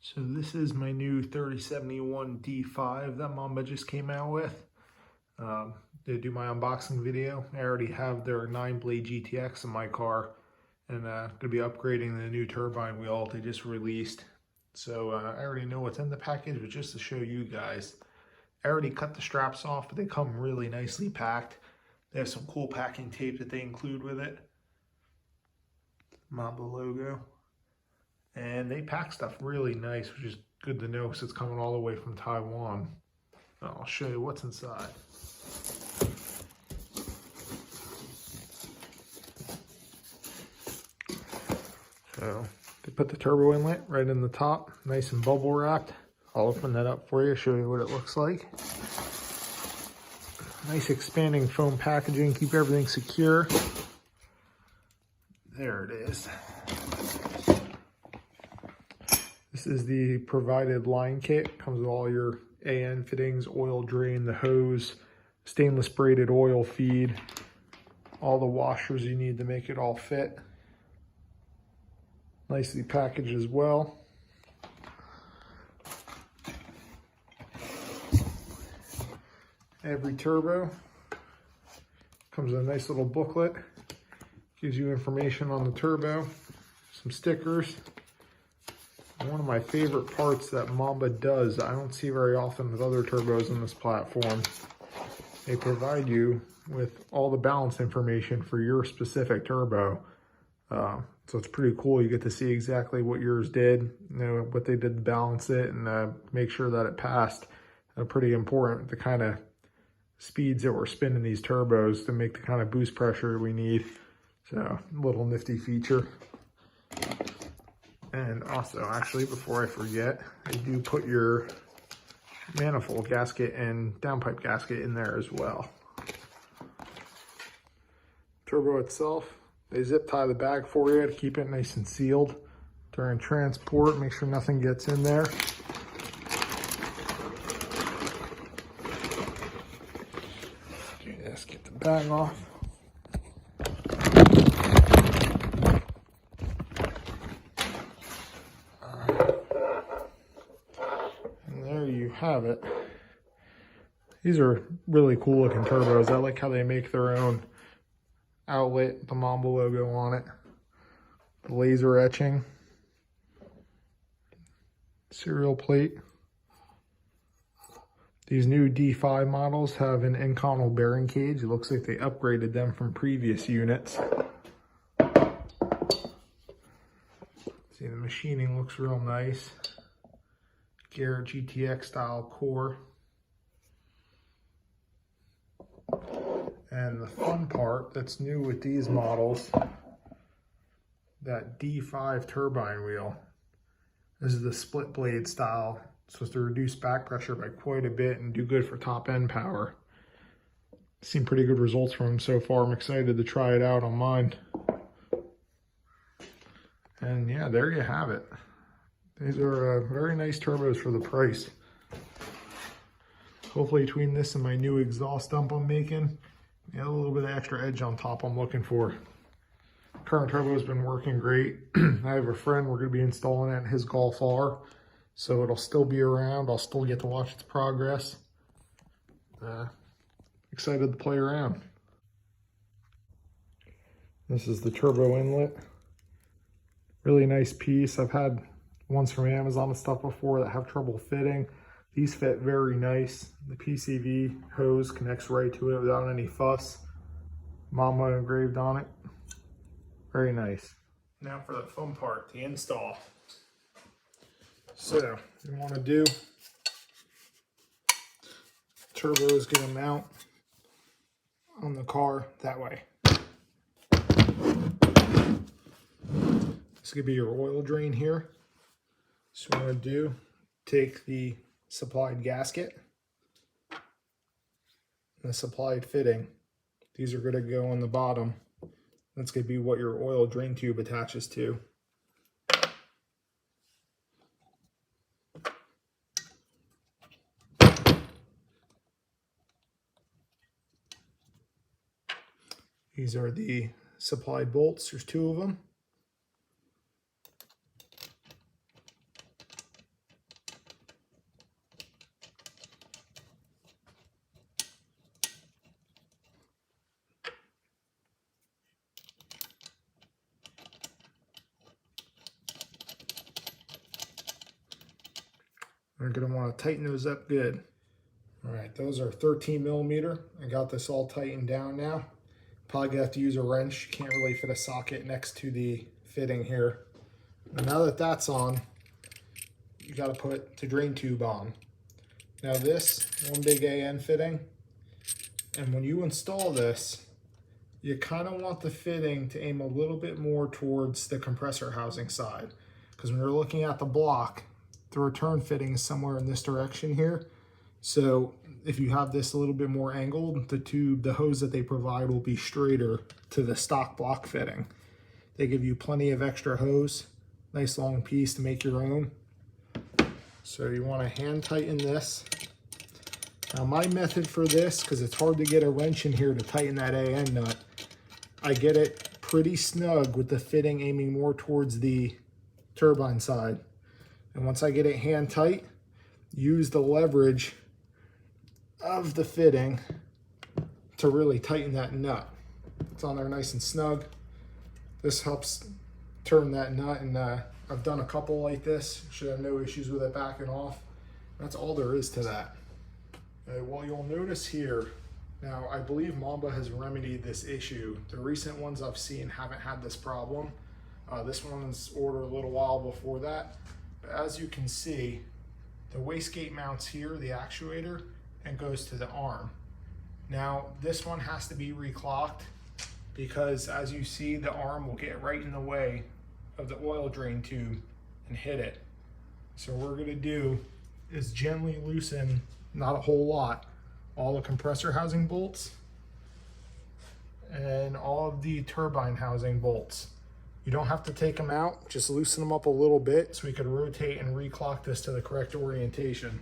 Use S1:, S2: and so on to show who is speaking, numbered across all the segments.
S1: So this is my new 3071 D5 that Mamba just came out with. They do my unboxing video. I already have their 9-blade GTX in my car, and going to be upgrading the new turbine wheel they just released. So I already know what's in the package, but just to show you guys, I already cut the straps off, but they come really nicely packed. They have some cool packing tape that they include with it. Mamba logo. And they pack stuff really nice, which is good to know because it's coming all the way from Taiwan. I'll show you what's inside. So they put the turbo inlet right in the top, nice and bubble wrapped. I'll open that up for you, show you what it looks like. Nice expanding foam packaging, keep everything secure. There it is. This is the provided line kit. Comes with all your AN fittings, oil drain, the hose, stainless braided oil feed, all the washers you need to make it all fit. Nicely packaged as well. Every turbo comes with a nice little booklet. Gives you information on the turbo, some stickers. One of my favorite parts that Mamba does, I don't see very often with other turbos in this platform. They provide you with all the balance information for your specific turbo. So it's pretty cool. You get to see exactly what yours did, you know, what they did to balance it, and make sure that it passed. Pretty important, the kind of speeds that we're spinning these turbos to make the kind of boost pressure we need. So a little nifty feature. And also, actually, before I forget, I do put your manifold gasket and downpipe gasket in there as well. Turbo itself, they zip tie the bag for you to keep it nice and sealed during transport. Make sure nothing gets in there. Do this, get the bag off. Have it. These are really cool looking turbos. I like how they make their own outlet, the Mamba logo on it, the laser etching, serial plate. These new D5 models have an inconel bearing cage. It looks like they upgraded them from previous units. See, the machining looks real nice. Garrett GTX style core. And the fun part that's new with these models, that D5 turbine wheel. This is the split blade style. It's supposed to reduce back pressure by quite a bit and do good for top end power. Seen pretty good results from them so far. I'm excited to try it out on mine. And yeah, there you have it. These are very nice turbos for the price. Hopefully between this and my new exhaust dump I'm making, a little bit of extra edge on top I'm looking for. Current turbo has been working great. I have a friend, we're going to be installing it in his Golf R, so it'll still be around. I'll still get to watch its progress. Excited to play around. This is the turbo inlet. Really nice piece. I've had ones from Amazon and stuff before that have trouble fitting. These fit very nice. The PCV hose connects right to it without any fuss. Mamba engraved on it. Very nice. Now for the fun part, the install. So, you want to do, turbo is going to mount on the car that way. This could be your oil drain here. So what I'm going to do, take the supplied gasket and the supplied fitting. These are going to go on the bottom. That's going to be what your oil drain tube attaches to. These are the supplied bolts. There's 2 of them. We're going to want to tighten those up good. All right, those are 13 millimeter. I got this all tightened down now. Probably gonna have to use a wrench. You can't really fit a socket next to the fitting here. And now that that's on, you got to put the drain tube on. Now this one big AN fitting, and when you install this, you kind of want the fitting to aim a little bit more towards the compressor housing side, because when you're looking at the block, the return fitting is somewhere in this direction here. So if you have this a little bit more angled, the hose that they provide will be straighter to the stock block fitting. They give you plenty of extra hose, nice long piece to make your own. So you want to hand tighten this. Now my method for this, because it's hard to get a wrench in here to tighten that AN nut, I get it pretty snug with the fitting aiming more towards the turbine side. And once I get it hand tight, use the leverage of the fitting to really tighten that nut. It's on there nice and snug. This helps turn that nut, and I've done a couple like this. Should have no issues with it backing off. That's all there is to that. Well, you'll notice here, now I believe Mamba has remedied this issue. The recent ones I've seen haven't had this problem. This one was ordered a little while before that. But as you can see, the wastegate mounts here, the actuator, and goes to the arm. Now this one has to be reclocked, because as you see, the arm will get right in the way of the oil drain tube and hit it. So what we're going to do is gently loosen, not a whole lot, all the compressor housing bolts and all of the turbine housing bolts. You don't have to take them out, just loosen them up a little bit so we can rotate and reclock this to the correct orientation.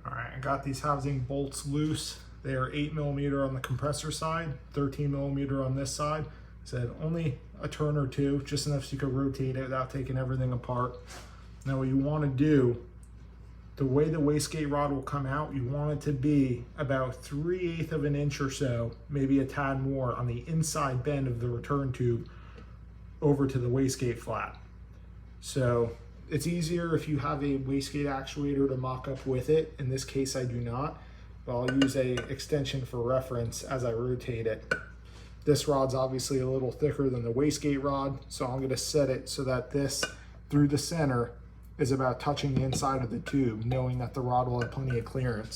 S1: All right, I got these housing bolts loose. They are 8 millimeter on the compressor side, 13 millimeter on this side. Said only a turn or two, just enough so you can rotate it without taking everything apart. Now what you want to do, the way the wastegate rod will come out, you want it to be about 3/8 of an inch or so, maybe a tad more, on the inside bend of the return tube over to the wastegate flat. So it's easier if you have a wastegate actuator to mock up with it. In this case, I do not, but I'll use a extension for reference as I rotate it. This rod's obviously a little thicker than the wastegate rod, so I'm going to set it so that this through the center is about touching the inside of the tube, knowing that the rod will have plenty of clearance.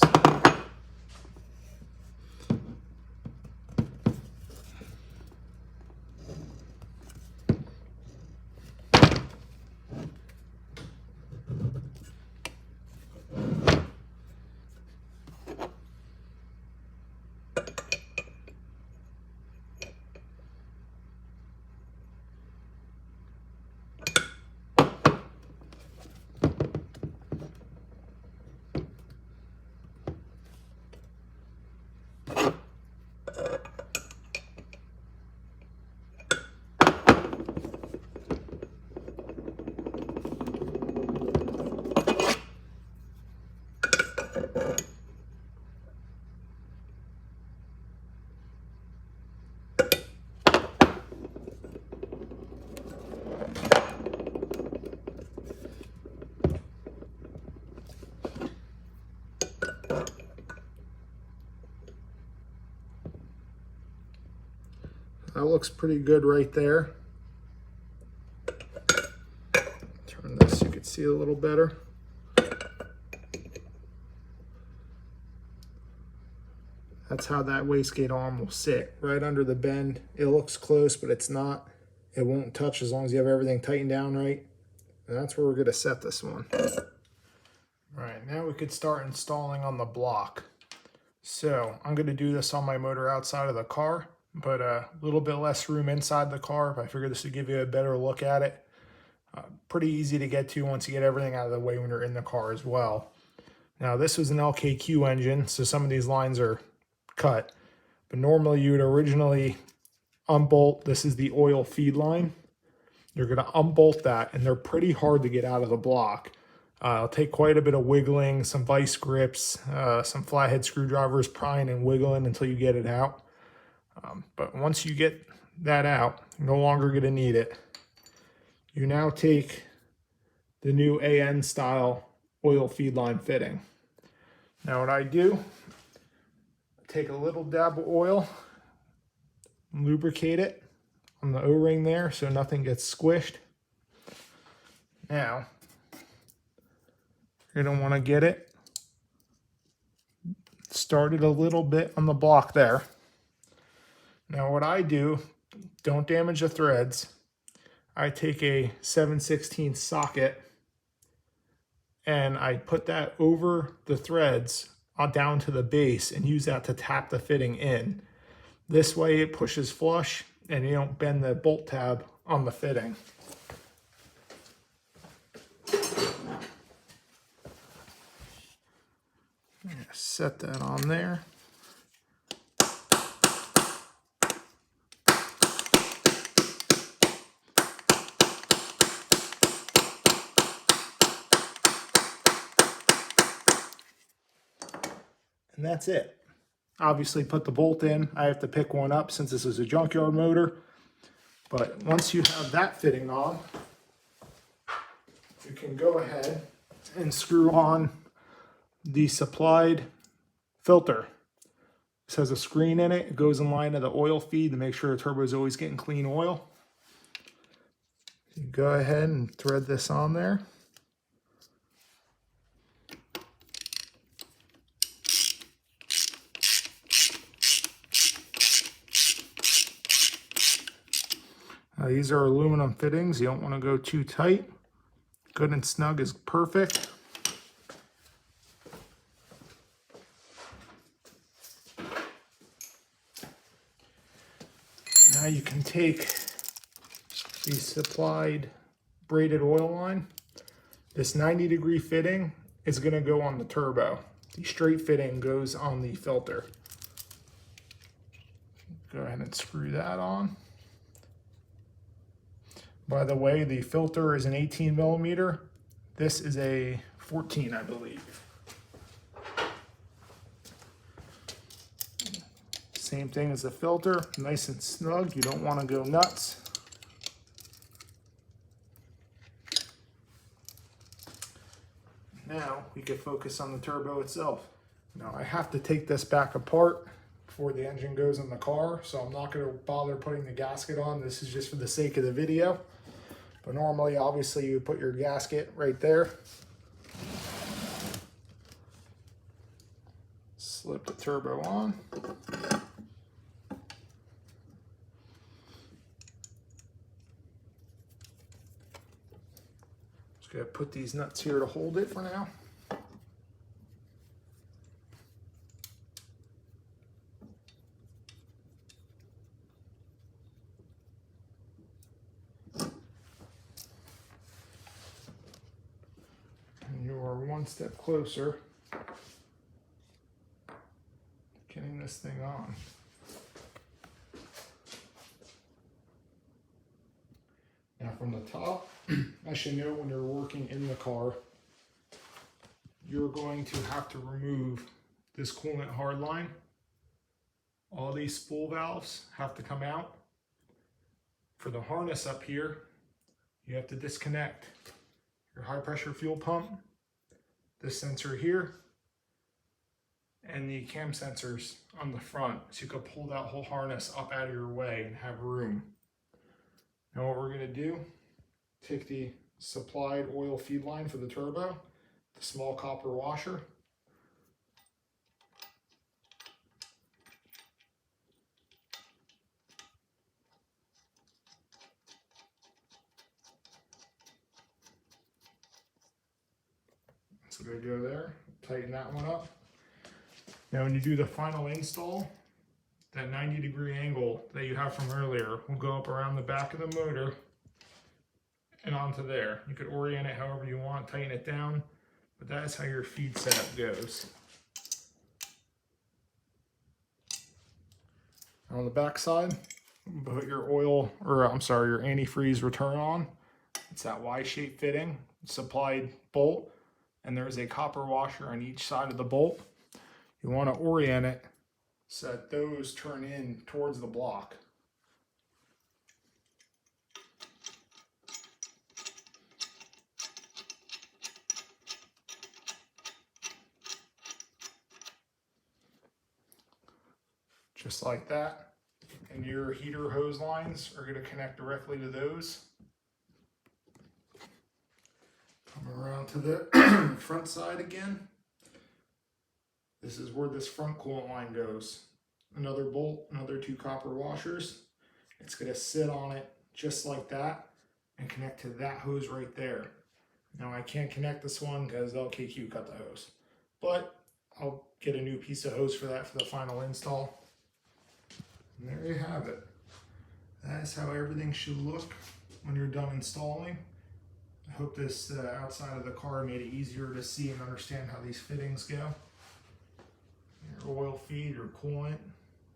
S1: That looks pretty good right there. Turn this so you can see a little better. That's how that wastegate arm will sit, right under the bend. It looks close, but it's not. It won't touch as long as you have everything tightened down right. And that's where we're going to set this one. All right, now we could start installing on the block. So I'm going to do this on my motor outside of the car, but a little bit less room inside the car. But I figured this would give you a better look at it. Pretty easy to get to once you get everything out of the way when you're in the car as well. Now this was an LKQ engine, so some of these lines are cut. But normally you would originally unbolt, this is the oil feed line. You're going to unbolt that, and they're pretty hard to get out of the block. It'll take quite a bit of wiggling, some vice grips, some flathead screwdrivers prying and wiggling until you get it out. But once you get that out, you're no longer going to need it. You now take the new AN style oil feed line fitting. Now what I do, take a little dab of oil, lubricate it on the O-ring there so nothing gets squished. Now, you're gonna wanna get it started a little bit on the block there. Now what I do, don't damage the threads. I take a 7/16 socket and I put that over the threads down to the base and use that to tap the fitting in. This way it pushes flush and you don't bend the bolt tab on the fitting. Set that on there. And that's it. Obviously put the bolt in. I have to pick one up since this is a junkyard motor. But once you have that fitting on, you can go ahead and screw on the supplied filter. This has a screen in it. It goes in line to the oil feed to make sure the turbo is always getting clean oil. You go ahead and thread this on there. These are aluminum fittings. You don't want to go too tight. Good and snug is perfect. Now you can take the supplied braided oil line. This 90-degree fitting is going to go on the turbo. The straight fitting goes on the filter. Go ahead and screw that on. By the way, the filter is an 18 millimeter. This is a 14, I believe. Same thing as the filter, nice and snug. You don't want to go nuts. Now we can focus on the turbo itself. Now I have to take this back apart before the engine goes in the car, so I'm not going to bother putting the gasket on. This is just for the sake of the video. But normally, obviously, you put your gasket right there. Slip the turbo on. Just gonna put these nuts here to hold it for now. One step closer getting this thing on. Now from the top, I should know when you're working in the car, you're going to have to remove this coolant hard line. All these spool valves have to come out. For the harness up here, you have to disconnect your high pressure fuel pump, this sensor here, and the cam sensors on the front, so you can pull that whole harness up out of your way and have room. Now what we're going to do, take the supplied oil feed line for the turbo, the small copper washer, so we go there, tighten that one up. Now when you do the final install, that 90-degree angle that you have from earlier will go up around the back of the motor and onto there. You could orient it however you want, tighten it down, but that is how your feed setup goes. On the back side, put your oil, or I'm sorry, your antifreeze return on. It's that Y-shaped fitting, supplied bolt, and there's a copper washer on each side of the bolt. You want to orient it so that those turn in towards the block. just like that. And your heater hose lines are going to connect directly to those. Come around to the front side again. This is where this front coolant line goes. Another bolt, another 2 copper washers. It's going to sit on it just like that and connect to that hose right there. Now I can't connect this one because LKQ cut the hose, but I'll get a new piece of hose for that for the final install. And there you have it. That's how everything should look when you're done installing. I hope this outside of the car made it easier to see and understand how these fittings go. Your oil feed or coolant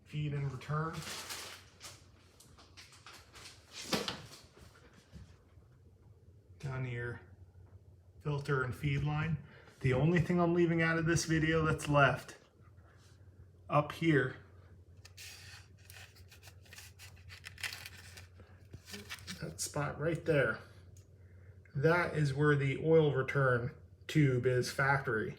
S1: feed and return. Down to your filter and feed line. The only thing I'm leaving out of this video that's left up here, that spot right there, that is where the oil return tube is factory.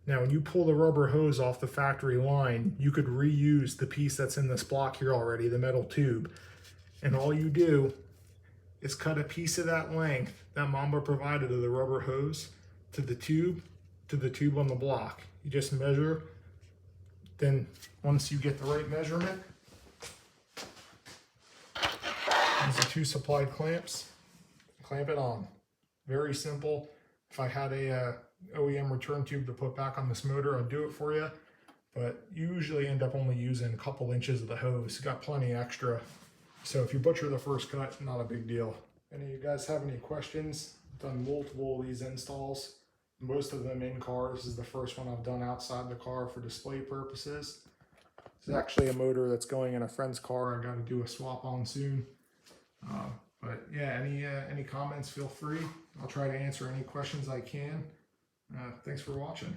S1: Now when you pull the rubber hose off the factory line, you could reuse the piece that's in this block here already, the metal tube, and all you do is cut a piece of that length that Mamba provided of the rubber hose to the tube on the block. You just measure, then once you get the right measurement, these are 2 supplied clamps, clamp it on. Very simple. If I had a OEM return tube to put back on this motor, I'd do it for you, but you usually end up only using a couple inches of the hose. You got plenty extra. So if you butcher the first cut, not a big deal. Any of you guys have any questions? I've done multiple of these installs, most of them in car. This is the first one I've done outside the car for display purposes. This is actually a motor that's going in a friend's car. I got to do a swap on soon. But yeah, any comments, feel free. I'll try to answer any questions I can. Thanks for watching.